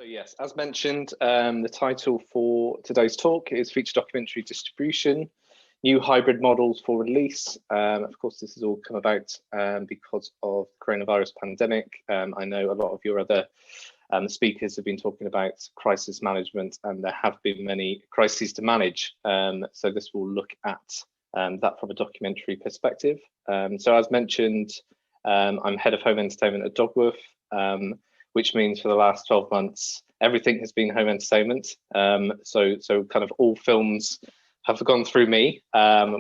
Yes, as mentioned, the title for today's talk is Feature Documentary Distribution, New Hybrid Models for Release. Of course, this has all come about because of the coronavirus pandemic. I know a lot of your other speakers have been talking about crisis management, and there have been many crises to manage. So this will look at that from a documentary perspective. So as mentioned, I'm head of home entertainment at Dogwoof, which means for the last 12 months, everything has been home entertainment. So kind of all films have gone through me,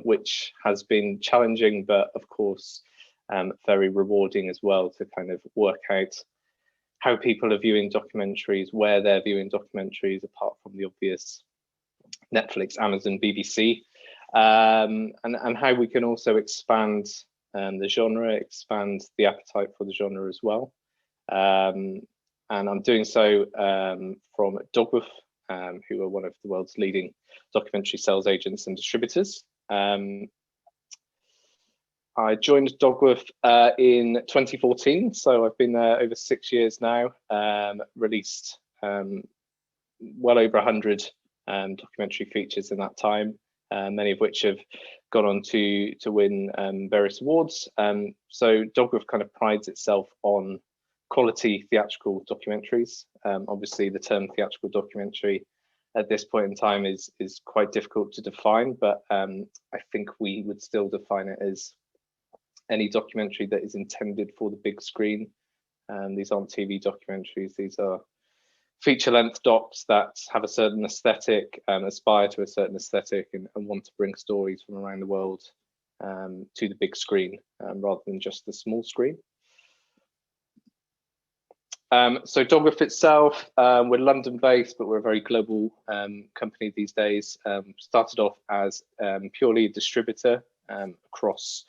which has been challenging, but of course, very rewarding as well to kind of work out how people are viewing documentaries, where they're viewing documentaries, apart from the obvious Netflix, Amazon, BBC, and how we can also expand the genre, expand the appetite for the genre as well. And I'm doing so from Dogwoof, who are one of the world's leading documentary sales agents and distributors. I joined Dogwoof in 2014, so I've been there over 6 years now, released well over 100 documentary features in that time, many of which have gone on to win various awards. So Dogwoof kind of prides itself on quality theatrical documentaries. Obviously, the term theatrical documentary at this point in time is quite difficult to define, but I think we would still define it as any documentary that is intended for the big screen. These aren't TV documentaries, these are feature-length docs that have a certain aesthetic, aspire to a certain aesthetic, and want to bring stories from around the world to the big screen rather than just the small screen. So Dogwoof itself, we're London-based, but we're a very global company these days. Started off as purely a distributor across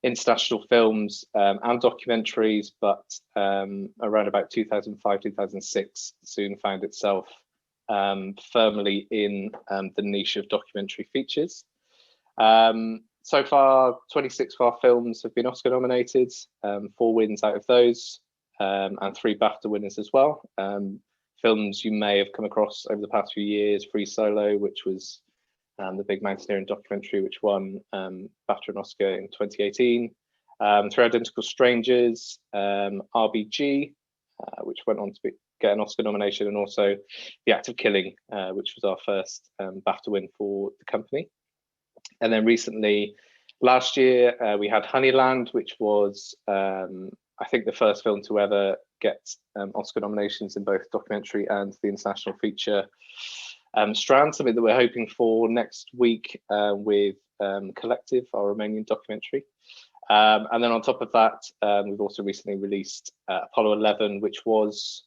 international films and documentaries, but around about 2005, 2006, soon found itself firmly in the niche of documentary features. So far, 26 of our films have been Oscar nominated, 4 wins out of those, and 3 BAFTA winners as well. Films you may have come across over the past few years: Free Solo, which was the big mountaineering documentary, which won BAFTA and Oscar in 2018. Three Identical Strangers, RBG, which went on to get an Oscar nomination, and also The Act of Killing, which was our first BAFTA win for the company. And then recently, last year, we had Honeyland, which was I think the first film to ever get Oscar nominations in both documentary and the international feature strand, something that we're hoping for next week with Collective, our Romanian documentary. And then on top of that, we've also recently released Apollo 11, which was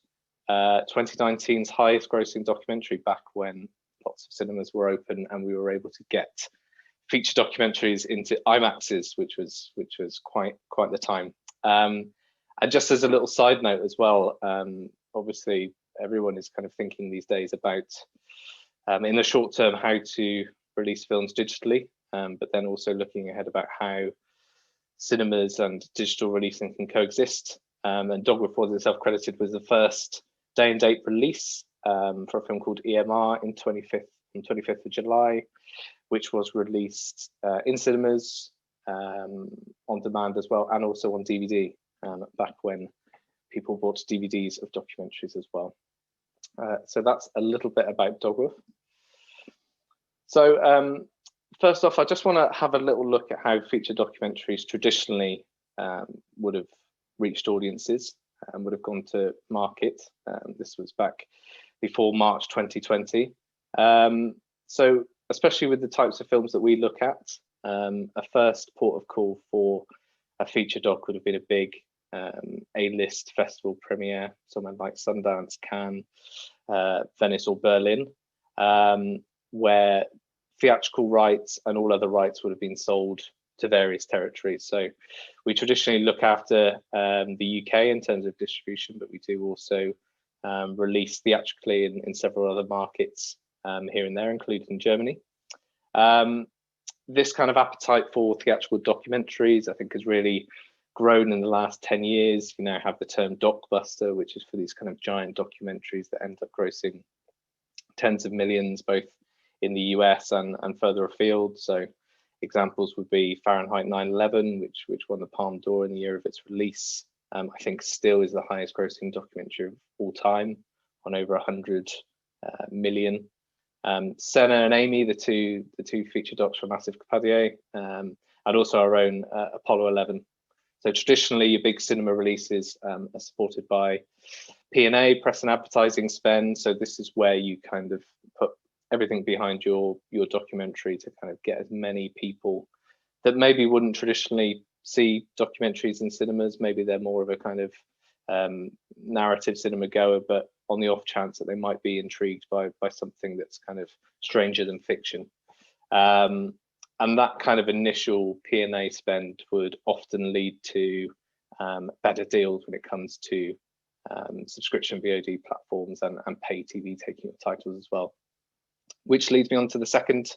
2019's highest grossing documentary, back when lots of cinemas were open and we were able to get feature documentaries into IMAXs, which was quite the time. And just as a little side note as well, obviously everyone is kind of thinking these days about, in the short term, how to release films digitally, but then also looking ahead about how cinemas and digital releasing can coexist. And Dogwoof was itself credited with the first day and date release for a film called EMR on 25th of July, which was released in cinemas, on demand as well, and also on DVD, back when people bought DVDs of documentaries as well. So that's a little bit about Dogwoof. So first off, I just want to have a little look at how feature documentaries traditionally would have reached audiences and would have gone to market. This was back before March 2020. So especially with the types of films that we look at, a first port of call for a feature doc would have been a big A-list festival premiere, somewhere like Sundance, Cannes, Venice or Berlin, where theatrical rights and all other rights would have been sold to various territories. So we traditionally look after the UK in terms of distribution, but we do also release theatrically in several other markets here and there, including Germany. This kind of appetite for theatrical documentaries, I think, has really grown in the last 10 years. You now have the term docbuster, which is for these kind of giant documentaries that end up grossing tens of millions, both in the US and further afield. So examples would be Fahrenheit 9/11, which won the Palme d'Or in the year of its release. I think still is the highest grossing documentary of all time, on over 100 million. Senna and Amy, the two feature docs from Massif Capadier, and also our own Apollo 11. So traditionally, your big cinema releases are supported by P&A, press and advertising spend. So this is where you kind of put everything behind your documentary to kind of get as many people that maybe wouldn't traditionally see documentaries in cinemas. Maybe they're more of a kind of narrative cinema goer, but on the off chance that they might be intrigued by something that's kind of stranger than fiction. And that kind of initial P&A spend would often lead to better deals when it comes to subscription VOD platforms and pay TV taking up titles as well. Which leads me on to the second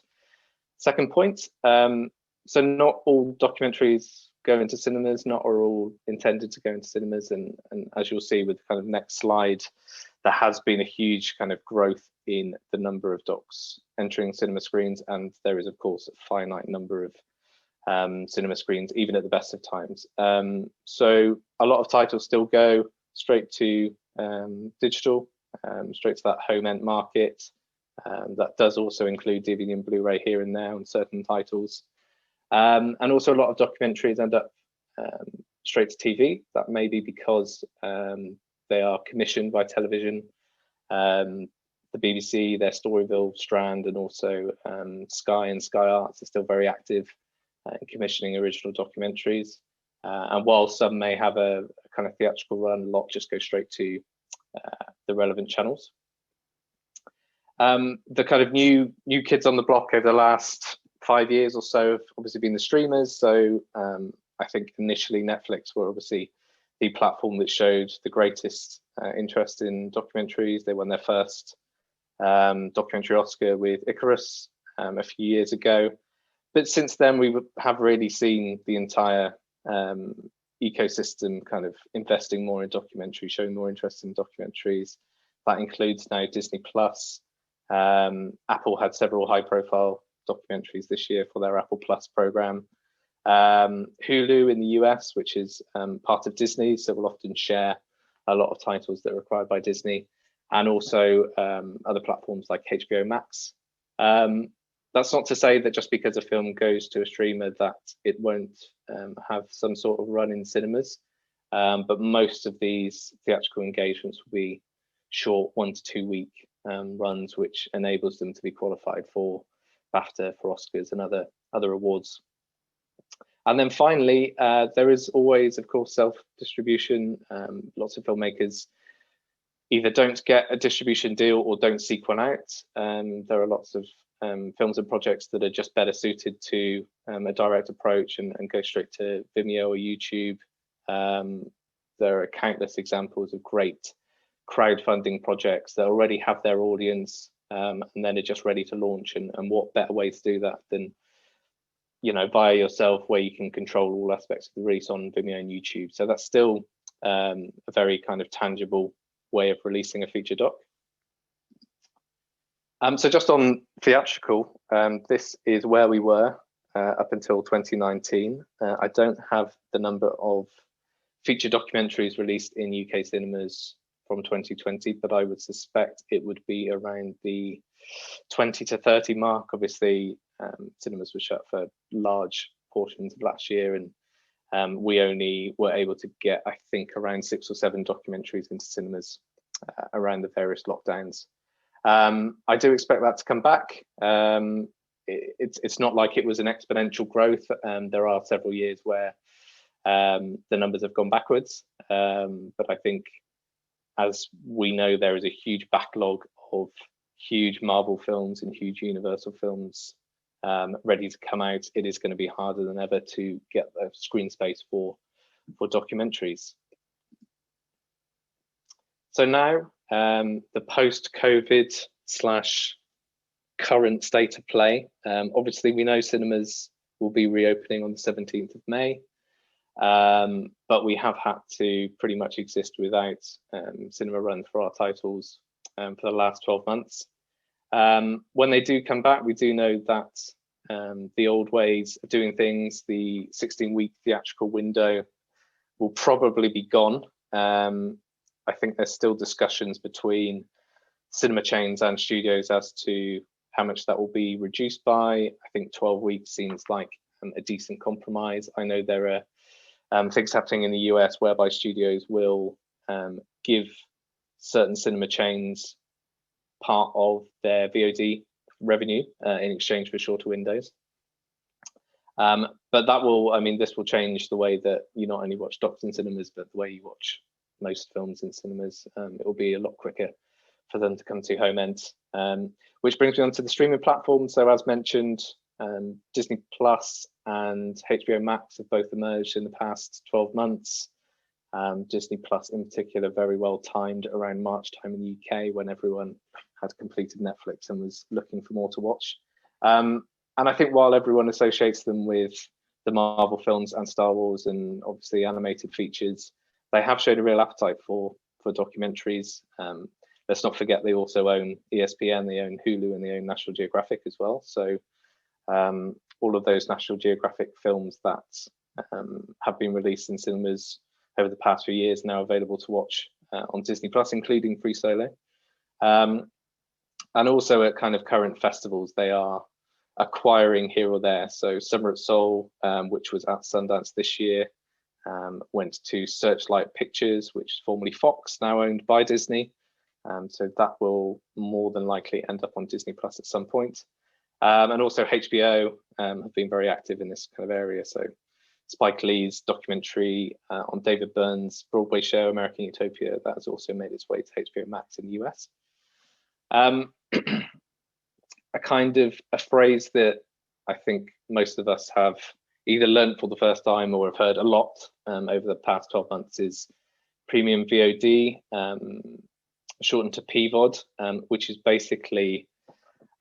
point. So not all documentaries go into cinemas, not are all intended to go into cinemas, and as you'll see with the kind of next slide, there has been a huge kind of growth in the number of docs entering cinema screens, and there is of course a finite number of cinema screens even at the best of times. So a lot of titles still go straight to digital, straight to that home end market. That does also include DVD and Blu-ray here and there on certain titles. And also a lot of documentaries end up straight to TV. That may be because they are commissioned by television. The BBC, their Storyville strand, and also Sky and Sky Arts are still very active in commissioning original documentaries. And while some may have a kind of theatrical run, a lot just go straight to the relevant channels. The kind of new kids on the block over the last 5 years or so have obviously been the streamers. So I think initially Netflix were obviously the platform that showed the greatest interest in documentaries. They won their first documentary Oscar with Icarus a few years ago. But since then, we have really seen the entire ecosystem kind of investing more in documentaries, showing more interest in documentaries. That includes now Disney Plus. Apple had several high-profile documentaries this year for their Apple Plus program. Hulu in the US, which is part of Disney, so will often share a lot of titles that are required by Disney, and also other platforms like HBO Max. That's not to say that just because a film goes to a streamer that it won't have some sort of run in cinemas, but most of these theatrical engagements will be short 1 to 2 week runs, which enables them to be qualified for BAFTA, for Oscars, and other awards. And then finally, there is always, of course, self-distribution. Lots of filmmakers either don't get a distribution deal or don't seek one out. There are lots of films and projects that are just better suited to a direct approach and go straight to Vimeo or YouTube. There are countless examples of great crowdfunding projects that already have their audience and then are just ready to launch. And what better way to do that than, you know, via yourself, where you can control all aspects of the release on Vimeo and YouTube. So that's still a very kind of tangible way of releasing a feature doc. So just on theatrical, this is where we were up until 2019. I don't have the number of feature documentaries released in UK cinemas from 2020, but I would suspect it would be around the 20 to 30 mark. Obviously, cinemas were shut for large portions of last year, and we only were able to get, I think, around 6 or 7 documentaries into cinemas around the various lockdowns. I do expect that to come back. It's not like it was an exponential growth. There are several years where the numbers have gone backwards, but I think, as we know, there is a huge backlog of huge Marvel films and huge Universal films ready to come out. It is going to be harder than ever to get the screen space for documentaries. So now, the post-COVID / current state of play. Obviously, we know cinemas will be reopening on the 17th of May. But we have had to pretty much exist without cinema run for our titles for the last 12 months. When they do come back, we do know that the old ways of doing things, the 16-week theatrical window, will probably be gone. I think there's still discussions between cinema chains and studios as to how much that will be reduced by. I think 12 weeks seems like a decent compromise. I know there are things happening in the US whereby studios will give certain cinema chains part of their VOD revenue in exchange for shorter windows. But that will, I mean, this will change the way that you not only watch docs in cinemas, but the way you watch most films in cinemas. It will be a lot quicker for them to come to home end. Which brings me on to the streaming platform. So as mentioned, Disney Plus and HBO Max have both emerged in the past 12 months. Disney Plus in particular, very well timed around March time in the UK when everyone had completed Netflix and was looking for more to watch. And I think while everyone associates them with the Marvel films and Star Wars and obviously animated features, they have shown a real appetite for documentaries. Let's not forget they also own ESPN, they own Hulu, and they own National Geographic as well. So all of those National Geographic films that have been released in cinemas over the past few years now available to watch on Disney Plus, including Free Solo. And also at kind of current festivals, they are acquiring here or there. So Summer at Seoul, which was at Sundance this year, went to Searchlight Pictures, which is formerly Fox, now owned by Disney. So that will more than likely end up on Disney Plus at some point. And also HBO have been very active in this kind of area. So Spike Lee's documentary on David Byrne's Broadway show, American Utopia, that has also made its way to HBO Max in the US. A kind of a phrase that I think most of us have either learned for the first time or have heard a lot over the past 12 months is premium VOD, shortened to PVOD, which is basically,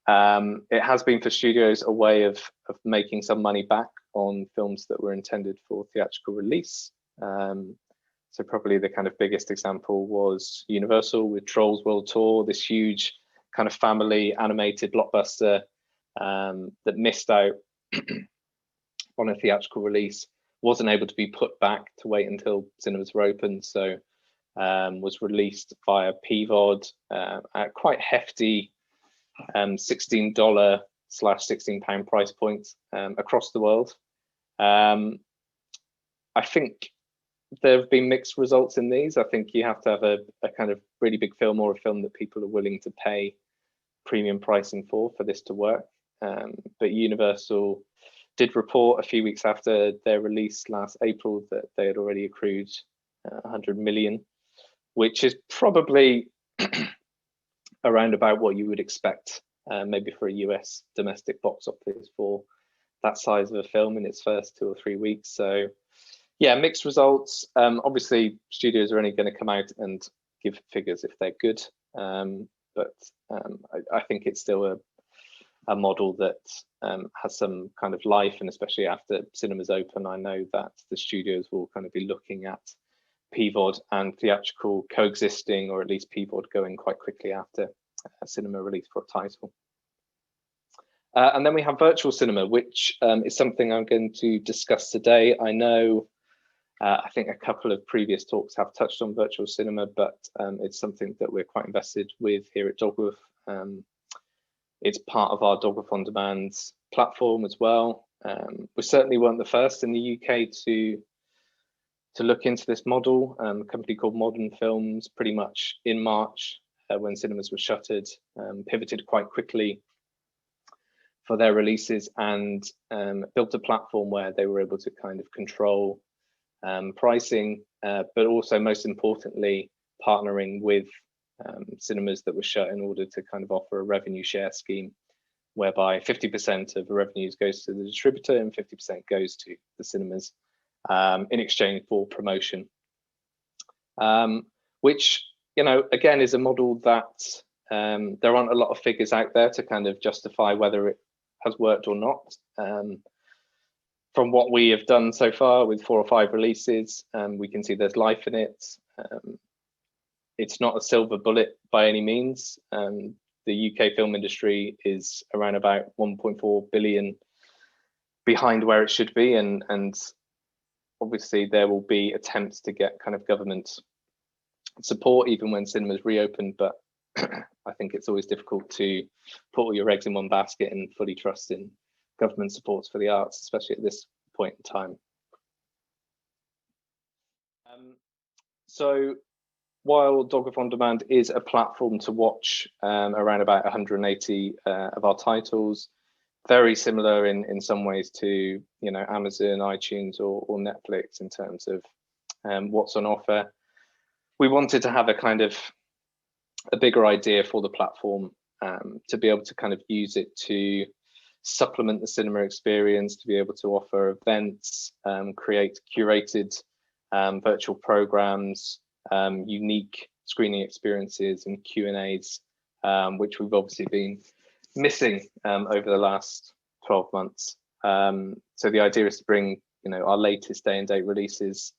it has been for studios a way of making some money back on films that were intended for theatrical release. So probably the kind of biggest example was Universal with Trolls World Tour, this huge kind of family animated blockbuster that missed out on a theatrical release, wasn't able to be put back to wait until cinemas were open. So was released via PVOD at quite hefty $16/£16 price point across the world. I think there have been mixed results in these. I think you have to have a kind of really big film or a film that people are willing to pay premium pricing for this to work. But Universal did report a few weeks after their release last April that they had already accrued 100 million, which is probably around about what you would expect maybe for a US domestic box office for that size of a film in its first 2 or 3 weeks. So yeah, mixed results. Obviously studios are only going to come out and give figures if they're good, but I think it's still a model that has some kind of life, and especially after cinemas open, I know that the studios will kind of be looking at PVOD and theatrical coexisting, or at least PVOD going quite quickly after a cinema release for a title. And then we have virtual cinema, which is something I'm going to discuss today. I know I think a couple of previous talks have touched on virtual cinema, but it's something that we're quite invested with here at Dogwoof. It's part of our Dogwoof On Demand platform as well. We certainly weren't the first in the UK to look into this model. A company called Modern Films, pretty much in March when cinemas were shuttered, pivoted quite quickly for their releases and built a platform where they were able to kind of control pricing, but also most importantly, partnering with cinemas that were shut in order to kind of offer a revenue share scheme whereby 50% of the revenues goes to the distributor and 50% goes to the cinemas in exchange for promotion, which, you know, again, is a model that there aren't a lot of figures out there to kind of justify whether it has worked or not. from what we have done so far with 4 or 5 releases, we can see there's life in it. It's not a silver bullet by any means. The UK film industry is around about 1.4 billion behind where it should be, and obviously there will be attempts to get kind of government support even when cinemas reopen, but I think it's always difficult to put all your eggs in one basket and fully trust in government supports for the arts, especially at this point in time. So while Dogwoof On Demand is a platform to watch around about 180 of our titles, very similar in some ways to Amazon, iTunes, or Netflix in terms of what's on offer, we wanted to have a bigger idea for the platform, to be able to kind of use it to supplement the cinema experience, to be able to offer events, create curated virtual programs, unique screening experiences and Q&As, which we've obviously been missing over the last 12 months. So the idea is to bring our latest day and date releases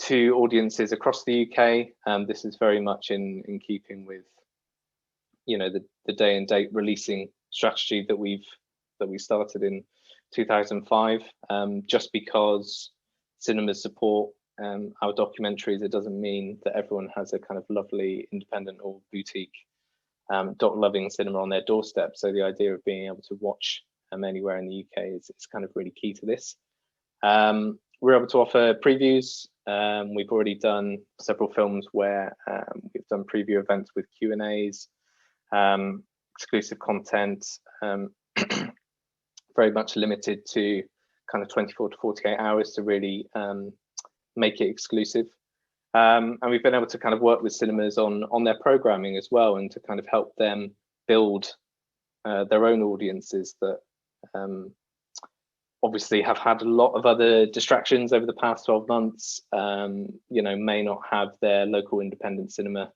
to audiences across the UK. This is very much in keeping with the day and date releasing strategy that we started in 2005. Just because cinemas support our documentaries, it doesn't mean that everyone has a kind of lovely independent or boutique doc-loving cinema on their doorstep. So the idea of being able to watch anywhere in the UK is kind of really key to this. We're able to offer previews. We've already done several films where we've done preview events with Q&As, exclusive content, very much limited to kind of 24 to 48 hours to really make it exclusive. And we've been able to kind of work with cinemas on their programming as well, and to kind of help them build their own audiences that obviously have had a lot of other distractions over the past 12 months, may not have their local independent cinema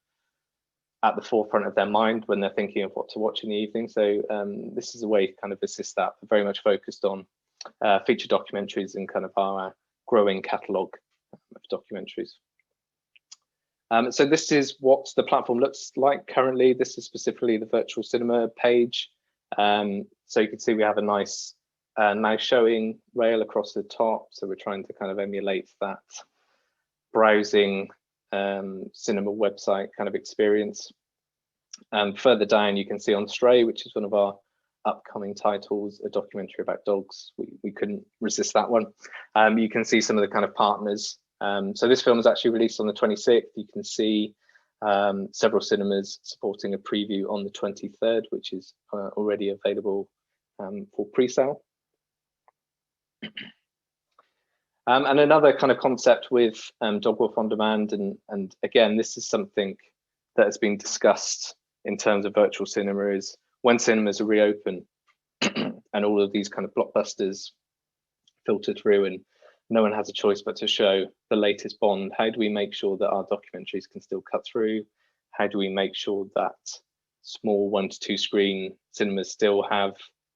at the forefront of their mind when they're thinking of what to watch in the evening. So this is a way to kind of assist that, very much focused on feature documentaries and kind of our growing catalogue of documentaries. So this is what the platform looks like currently. This is specifically the virtual cinema page. So you can see we have a nice now showing rail across the top. So we're trying to kind of emulate that browsing cinema website kind of experience. Further down, you can see On Stray, which is one of our upcoming titles, a documentary about dogs. We couldn't resist that one. You can see some of the kind of partners. So this film was actually released on the 26th. You can see several cinemas supporting a preview on the 23rd, which is already available for pre-sale. And another kind of concept with Dogwoof On Demand, and again, this is something that has been discussed in terms of virtual cinema, is when cinemas are reopen and all of these kind of blockbusters filter through and no one has a choice but to show the latest Bond, how do we make sure that our documentaries can still cut through? How do we make sure that small 1 to 2 screen cinemas still have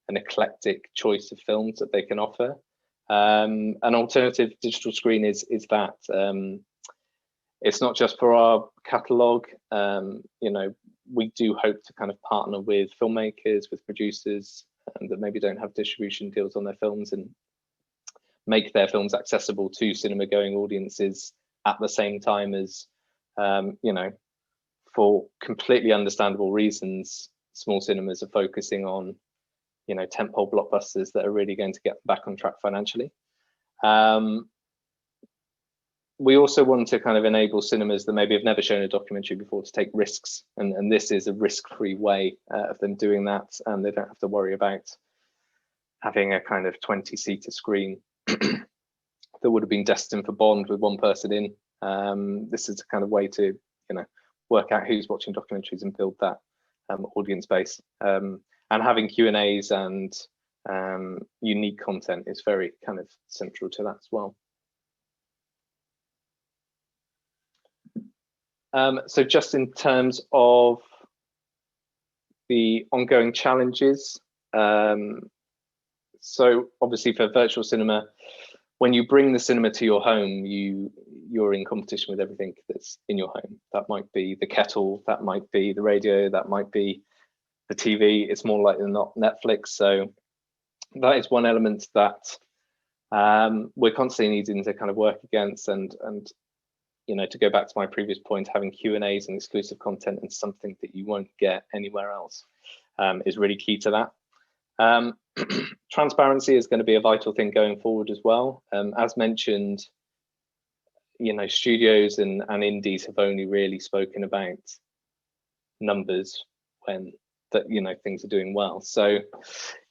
an eclectic choice of films that they can offer? An alternative digital screen is that it's not just for our catalogue. We do hope to kind of partner with filmmakers, with producers that maybe don't have distribution deals on their films, and make their films accessible to cinema going audiences at the same time as, for completely understandable reasons, small cinemas are focusing on tentpole blockbusters that are really going to get back on track financially. We also want to kind of enable cinemas that maybe have never shown a documentary before to take risks, and this is a risk-free way of them doing that, and they don't have to worry about having a kind of 20-seater screen that would have been destined for Bond with one person in. This is a kind of way to work out who's watching documentaries and build that audience base. And having Q&As and unique content is very kind of central to that as well. So just in terms of the ongoing challenges, So obviously for virtual cinema, when you bring the cinema to your home, you're in competition with everything that's in your home. That might be the kettle, that might be the radio, that might be the TV. It's more likely than not Netflix. So that is one element that we're constantly needing to kind of work against, and to go back to my previous point, having Q&As and exclusive content and something that you won't get anywhere else is really key to that. Transparency is going to be a vital thing going forward as well. As mentioned, studios and indies have only really spoken about numbers when things are doing well. So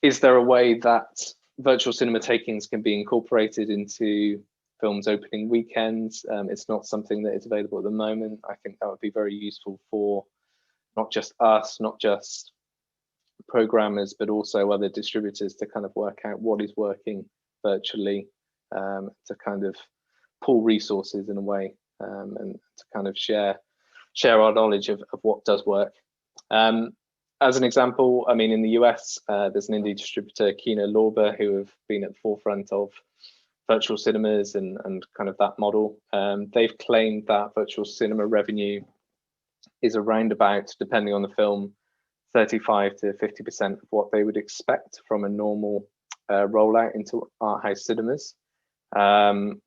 is there a way that virtual cinema takings can be incorporated into films opening weekends? It's not something that is available at the moment. I think that would be very useful for not just us, not just programmers, but also other distributors to kind of work out what is working virtually, to kind of pool resources in a way, and to kind of share our knowledge of what does work. As an example, I mean, in the US, there's an indie distributor, Kino Lorber, who have been at the forefront of virtual cinemas and kind of that model. They've claimed that virtual cinema revenue is around about, depending on the film, 35 to 50% of what they would expect from a normal rollout into art house cinemas,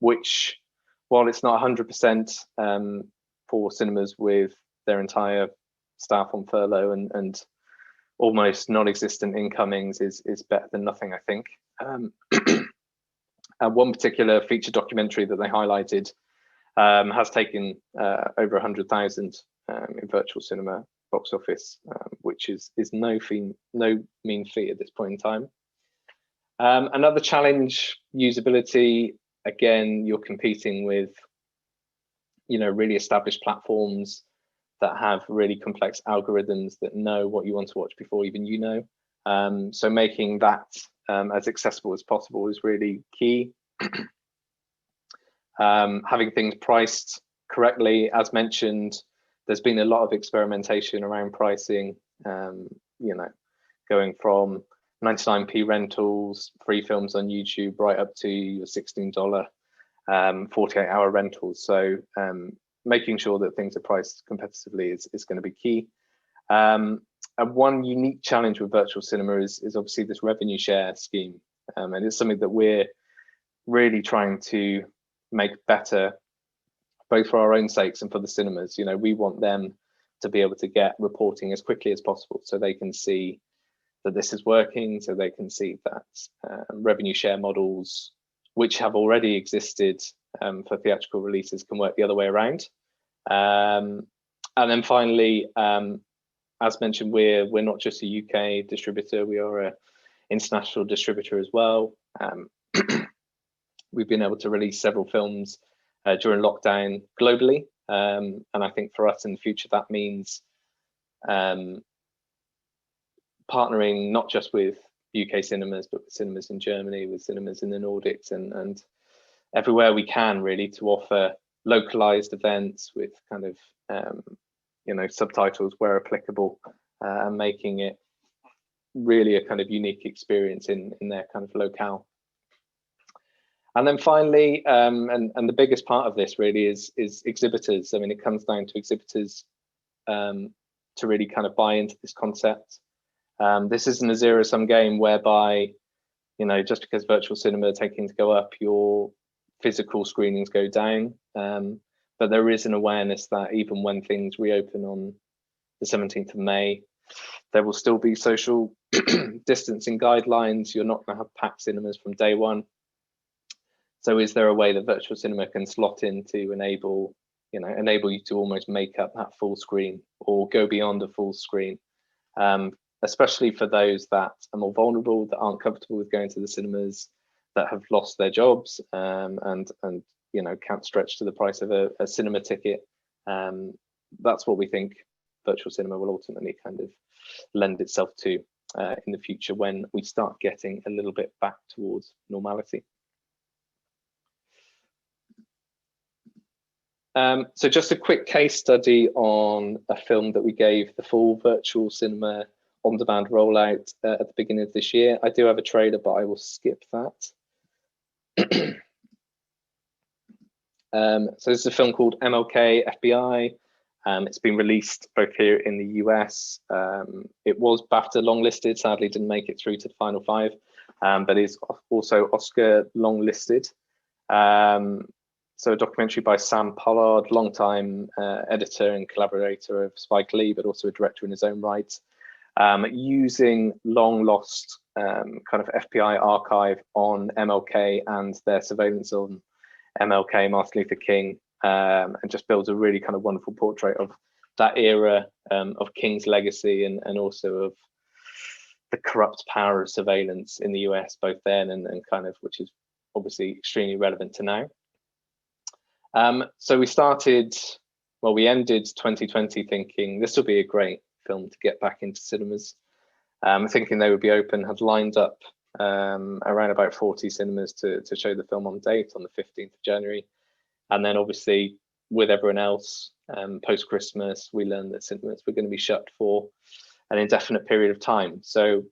which, while it's not 100% for cinemas with their entire staff on furlough and almost non-existent incomings, is better than nothing, I think. One particular feature documentary that they highlighted has taken over 100,000 in virtual cinema box office, which is no mean feat at this point in time. Another challenge, usability. Again, you're competing with really established platforms that have really complex algorithms that know what you want to watch before even you know. So making that as accessible as possible is really key. Having things priced correctly, as mentioned, there's been a lot of experimentation around pricing, going from 99p rentals, free films on YouTube, right up to your $16 48-hour rentals. So making sure that things are priced competitively is going to be key. And one unique challenge with virtual cinema is obviously this revenue share scheme, and it's something that we're really trying to make better, both for our own sakes and for the cinemas. We want them to be able to get reporting as quickly as possible, so they can see that this is working, so they can see that revenue share models, which have already existed for theatrical releases, can work the other way around. And then finally, as mentioned, we're not just a UK distributor, we are an international distributor as well. We've been able to release several films during lockdown globally, and I think for us in the future that means partnering not just with UK cinemas, but with cinemas in Germany, with cinemas in the Nordics, and everywhere we can, really, to offer localized events with kind of subtitles where applicable, and making it really a kind of unique experience in their kind of locale. And then finally, and the biggest part of this really is exhibitors. I mean, it comes down to exhibitors to really kind of buy into this concept. This isn't a zero-sum game whereby, just because virtual cinema takings go up, your physical screenings go down. But there is an awareness that even when things reopen on the 17th of May, there will still be social distancing guidelines. You're not going to have packed cinemas from day one. So is there a way that virtual cinema can slot in to enable you to almost make up that full screen or go beyond a full screen, especially for those that are more vulnerable, that aren't comfortable with going to the cinemas, that have lost their jobs, and can't stretch to the price of a cinema ticket. That's what we think virtual cinema will ultimately kind of lend itself to in the future, when we start getting a little bit back towards normality. So just a quick case study on a film that we gave the full virtual cinema On Demand rollout at the beginning of this year. I do have a trailer, but I will skip that. So this is a film called MLK FBI. It's been released both here in the US. It was BAFTA longlisted, sadly didn't make it through to the final 5, but is also Oscar longlisted. So a documentary by Sam Pollard, longtime editor and collaborator of Spike Lee, but also a director in his own right, using long lost kind of FBI archive on MLK and their surveillance on MLK, Martin Luther King, and just builds a really kind of wonderful portrait of that era of King's legacy and also of the corrupt power of surveillance in the US, both then and kind of, which is obviously extremely relevant to now. So we ended 2020 thinking this will be a great film to get back into cinemas, thinking they would be open, had lined up around about 40 cinemas to show the film on date on the 15th of January. And then obviously with everyone else, post-Christmas, we learned that cinemas were going to be shut for an indefinite period of time. So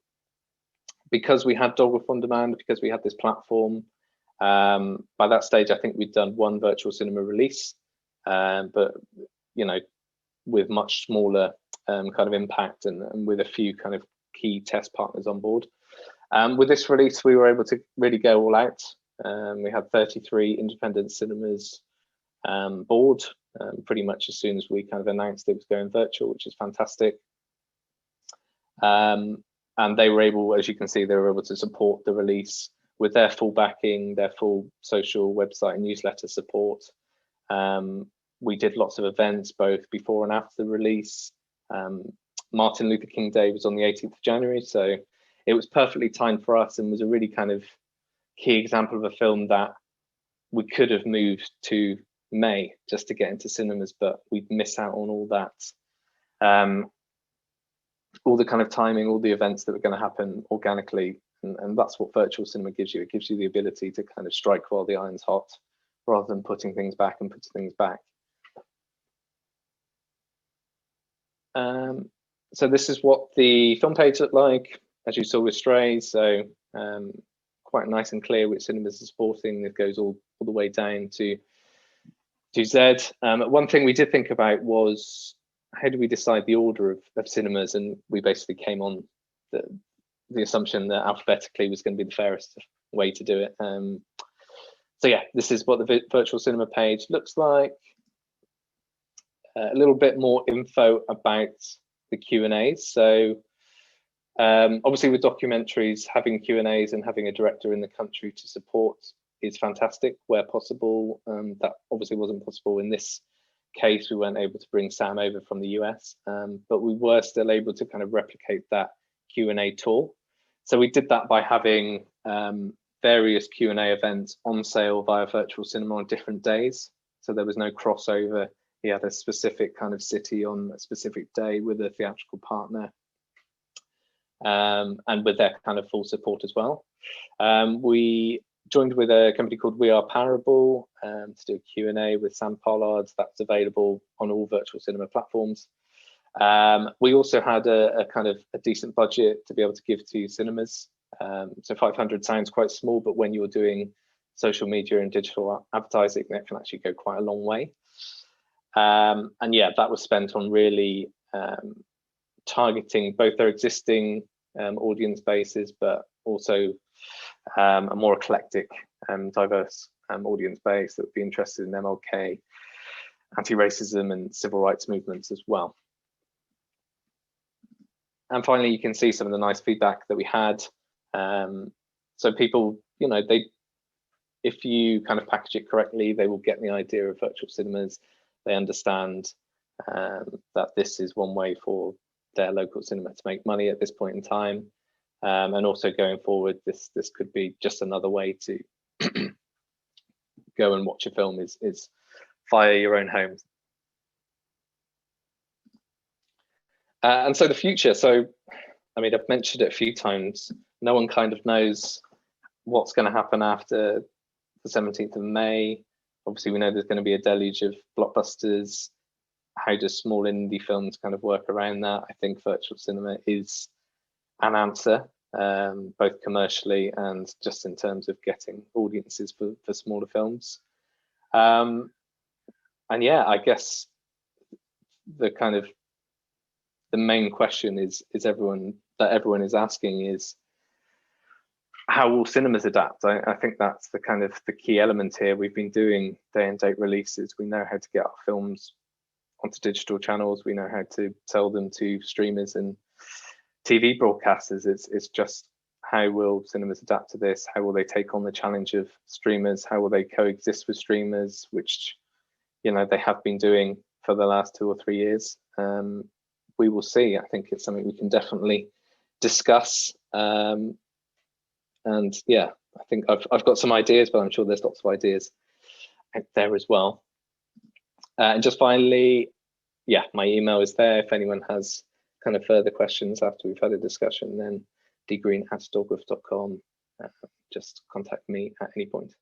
because we had Dogwoof On Demand, because we had this platform, by that stage, I think we'd done 1 virtual cinema release, but, you know, with much smaller kind of impact and with a few kind of key test partners on board. With this release, we were able to really go all out. We had 33 independent cinemas board pretty much as soon as we kind of announced it was going virtual, which is fantastic. And they were able, as you can see, they were able to support the release with their full backing, their full social website and newsletter support. We did lots of events both before and after the release. Martin Luther King Day was on the 18th of January, so it was perfectly timed for us and was a really kind of key example of a film that we could have moved to May just to get into cinemas, but we'd miss out on all that. All the kind of timing, all the events that were going to happen organically. And that's what virtual cinema gives you. It gives you the ability to kind of strike while the iron's hot, rather than putting things back and putting things back. So this is what the film page looked like, as you saw with Stray. So quite nice and clear which cinemas are supporting. It goes all the way down to Z. One thing we did think about was, how do we decide the order of cinemas? And we basically came on the assumption that alphabetically was going to be the fairest way to do it. So yeah, this is what the virtual cinema page looks like. A little bit more info about the Q&As. So obviously with documentaries, having Q&As and having a director in the country to support is fantastic where possible. That obviously wasn't possible in this case. We weren't able to bring Sam over from the US, but we were still able to kind of replicate that Q&A tour. So we did that by having various Q&A events on sale via virtual cinema on different days. So there was no crossover. He had a specific kind of city on a specific day with a theatrical partner, and with their kind of full support as well. We joined with a company called We Are Parable to do a Q&A with Sam Pollard. That's available on all virtual cinema platforms. We also had a kind of a decent budget to be able to give to cinemas. So 500 sounds quite small, but when you're doing social media and digital advertising, that can actually go quite a long way. And yeah, that was spent on really targeting both their existing audience bases, but also a more eclectic and diverse audience base that would be interested in MLK, anti-racism and civil rights movements as well. And finally, you can see some of the nice feedback that we had. So people, you know, if you kind of package it correctly, they will get the idea of virtual cinemas. They understand that this is one way for their local cinema to make money at this point in time. And also going forward, this could be just another way to go and watch a film is via your own home. And so the future, so I mean, I've mentioned it a few times, no one kind of knows what's going to happen after the 17th of May. Obviously, we know there's going to be a deluge of blockbusters. How does small indie films kind of work around that? I think virtual cinema is an answer, both commercially and just in terms of getting audiences for smaller films. And yeah, I guess the main question is everyone is asking is, how will cinemas adapt? I think that's the key element here. We've been doing day and date releases. We know how to get our films onto digital channels. We know how to sell them to streamers and TV broadcasters. It's just, how will cinemas adapt to this? How will they take on the challenge of streamers? How will they coexist with streamers, which, you know, they have been doing for the last 2 or 3 years? We will see. I think it's something we can definitely discuss. And yeah, I think I've got some ideas, but I'm sure there's lots of ideas out there as well. And just finally, yeah, my email is there. If anyone has further questions after we've had a discussion, then dgreen@dogwoof.com. Just contact me at any point.